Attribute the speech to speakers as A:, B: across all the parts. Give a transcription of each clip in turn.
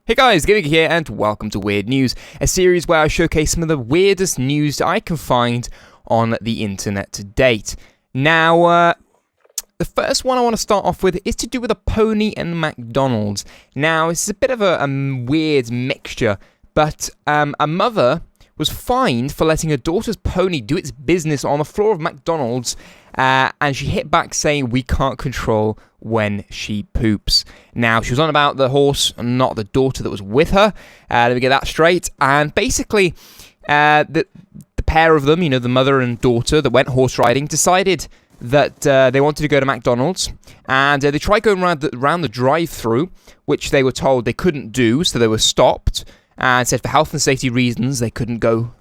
A: Hey guys, TheGamingGeek here, and welcome to Weird News, a series where I showcase some of the weirdest news that I can find on the internet to date. Now, the first one I want to start off with is to do with a pony and McDonald's. Now, this is a bit of a weird mixture, but a mother was fined for letting her daughter's pony do its business on the floor of McDonald's, and she hit back saying, "We can't control when she poops." Now, she was on about the horse and not the daughter that was with her. Let me get that straight. And basically, the pair of them, you know, the mother and daughter that went horse riding, decided that they wanted to go to McDonald's, and they tried going around the drive-thru, which they were told they couldn't do, so they were stopped, and said for health and safety reasons they couldn't go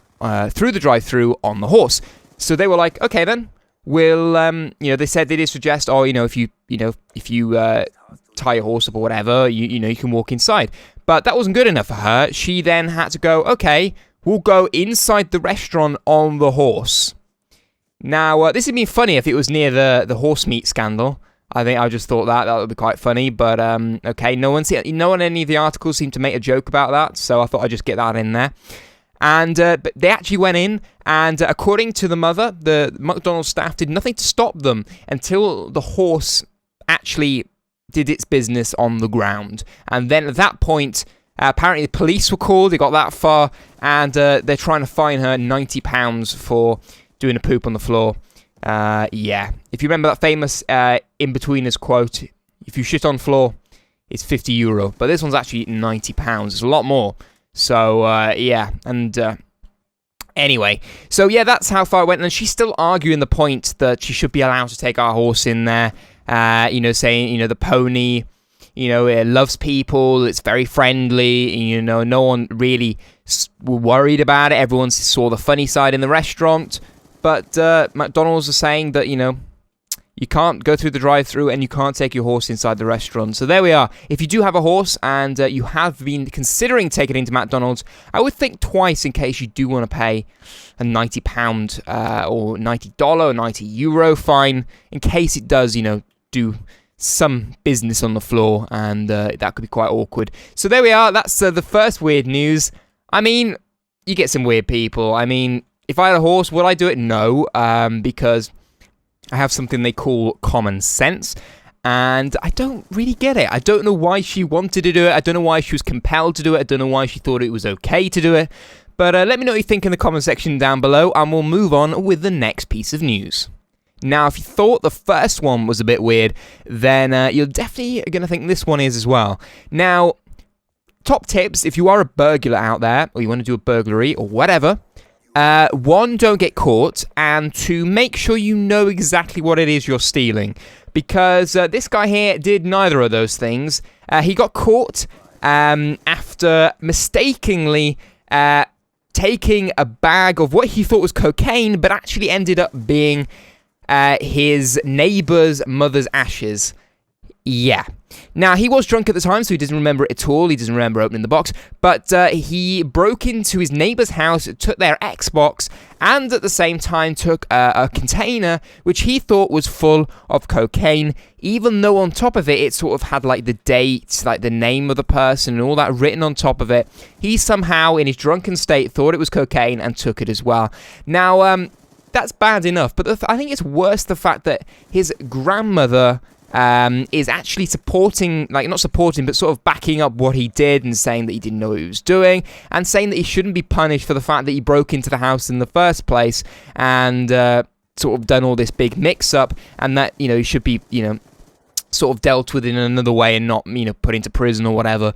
A: through the drive-thru on the horse. So they were like, okay then, we'll, they said they did suggest, if you tie your horse up or whatever, you can walk inside. But that wasn't good enough for her. She then had to go, okay, we'll go inside the restaurant on the horse. Now, this would be funny if it was near the horse meat scandal. I just thought that would be quite funny, but okay, no one in any of the articles seemed to make a joke about that, so I thought I'd just get that in there. And but they actually went in, and according to the mother, the McDonald's staff did nothing to stop them until the horse actually did its business on the ground. And then at that point, apparently the police were called. They got that far, and they're trying to fine her £90 for doing a poop on the floor. Yeah. If you remember that famous In-Betweeners quote, if you shit on floor, it's €50. But this one's actually £90. It's a lot more. So, yeah. And anyway. So, yeah, that's how far it went. And she's still arguing the point that she should be allowed to take our horse in there. Saying, the pony, it loves people. It's very friendly. No one really worried about it. Everyone saw the funny side in the restaurant. But McDonald's are saying that, you can't go through the drive-thru and you can't take your horse inside the restaurant. So there we are. If you do have a horse and you have been considering taking it into McDonald's, I would think twice in case you do want to pay a £90 or $90 or €90 fine in case it does, do some business on the floor, and that could be quite awkward. So there we are. That's the first weird news. I mean, you get some weird people. I mean, if I had a horse, would I do it? No, because I have something they call common sense, and I don't really get it. I don't know why she wanted to do it. I don't know why she was compelled to do it. I don't know why she thought it was okay to do it. But let me know what you think in the comment section down below, and we'll move on with the next piece of news. Now, if you thought the first one was a bit weird, then you're definitely going to think this one is as well. Now, top tips, if you are a burglar out there, or you want to do a burglary or whatever, one, don't get caught, and two, make sure you know exactly what it is you're stealing, because this guy here did neither of those things. He got caught after mistakenly taking a bag of what he thought was cocaine, but actually ended up being his neighbour's mother's ashes. Yeah. Now, he was drunk at the time, so he doesn't remember it at all. He doesn't remember opening the box. But he broke into his neighbour's house, took their Xbox, and at the same time took a container which he thought was full of cocaine, even though on top of it, it sort of had like the date, like the name of the person and all that written on top of it. He somehow, in his drunken state, thought it was cocaine and took it as well. Now, that's bad enough, but I think it's worse the fact that his grandmother is actually supporting, not supporting, but sort of backing up what he did and saying that he didn't know what he was doing, and saying that he shouldn't be punished for the fact that he broke into the house in the first place and sort of done all this big mix-up, and that, he should be, sort of dealt with in another way and not, put into prison or whatever.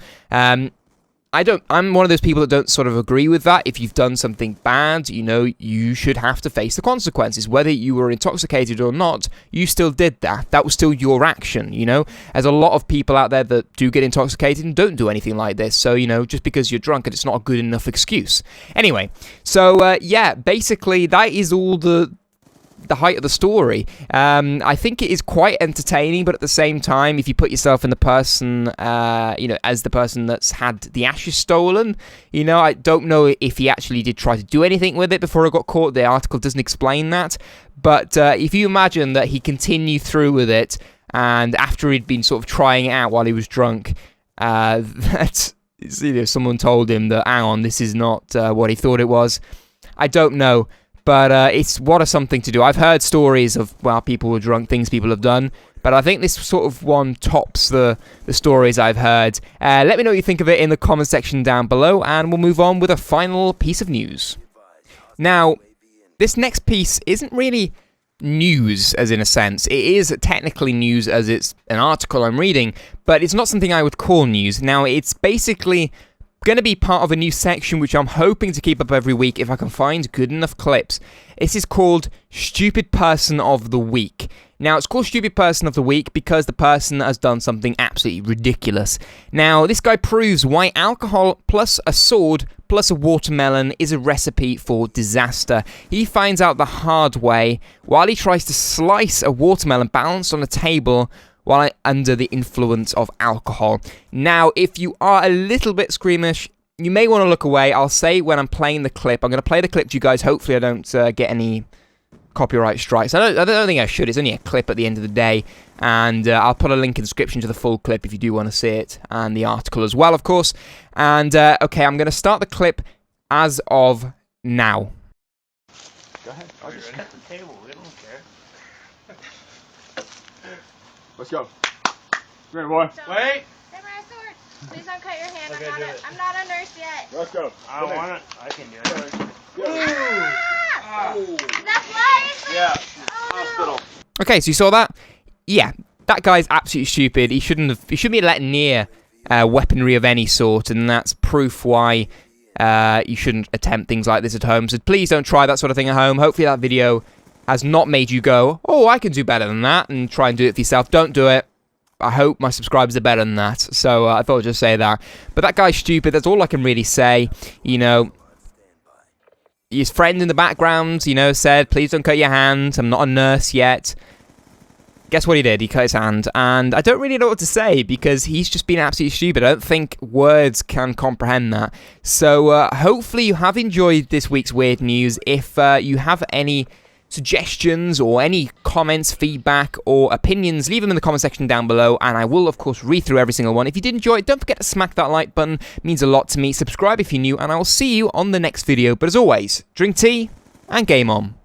A: I'm one of those people that don't sort of agree with that. If you've done something bad, you should have to face the consequences. Whether you were intoxicated or not, you still did that. That was still your action, There's a lot of people out there that do get intoxicated and don't do anything like this. So, just because you're drunk, it's not a good enough excuse. Anyway, so, yeah, basically, that is all the height of the story. I think it is quite entertaining, but at the same time, if you put yourself in the person, as the person that's had the ashes stolen, I don't know if he actually did try to do anything with it before it got caught. The article doesn't explain that. But if you imagine that he continued through with it, and after he'd been sort of trying it out while he was drunk, that someone told him that, hang on, this is not what he thought it was. I don't know, but it's what a something to do. I've heard stories of, well, people were drunk, things people have done, but I think this sort of one tops the stories I've heard. Let me know what you think of it in the comment section down below, and we'll move on with a final piece of news. Now, this next piece isn't really news, as in a sense. It is technically news as it's an article I'm reading, but it's not something I would call news. Now, it's basically going to be part of a new section which I'm hoping to keep up every week if I can find good enough clips. This is called Stupid Person of the Week. Now, it's called Stupid Person of the Week because the person has done something absolutely ridiculous. Now, this guy proves why alcohol plus a sword plus a watermelon is a recipe for disaster. He finds out the hard way while he tries to slice a watermelon balanced on a table while under the influence of alcohol. Now, if you are a little bit squeamish, you may want to look away. I'll say when I'm playing the clip. I'm going to play the clip to you guys. Hopefully I don't get any copyright strikes. I don't think I should. It's only a clip at the end of the day. And I'll put a link in the description to the full clip if you do want to see it. And the article as well, of course. And, okay, I'm going to start the clip as of now.
B: Go ahead. I'll just cut the table. We don't care. Let's go. Ready, boy.
C: Wait. Grab my sword. Please don't cut your hand. I'm not a nurse yet.
B: Let's go.
C: I don't want it.
B: I can do it.
C: Is that blood?
B: Yeah.
C: Oh,
B: Hospital.
C: no.
A: Okay, so you saw that? Yeah, that guy's absolutely stupid. He shouldn't be let near weaponry of any sort, and that's proof why you shouldn't attempt things like this at home. So please don't try that sort of thing at home. Hopefully that video has not made you go, oh, I can do better than that, and try and do it for yourself. Don't do it. I hope my subscribers are better than that. So I thought I'd just say that. But that guy's stupid. That's all I can really say. You know, his friend in the background, you know, said, please don't cut your hand. I'm not a nurse yet. Guess what he did? He cut his hand. And I don't really know what to say because he's just been absolutely stupid. I don't think words can comprehend that. So hopefully you have enjoyed this week's weird news. If you have any suggestions or any comments, feedback, or opinions, leave them in the comment section down below, and I will, of course, read through every single one. If you did enjoy it, don't forget to smack that like button. It means a lot to me. Subscribe if you're new, and I will see you on the next video. But as always, drink tea and game on.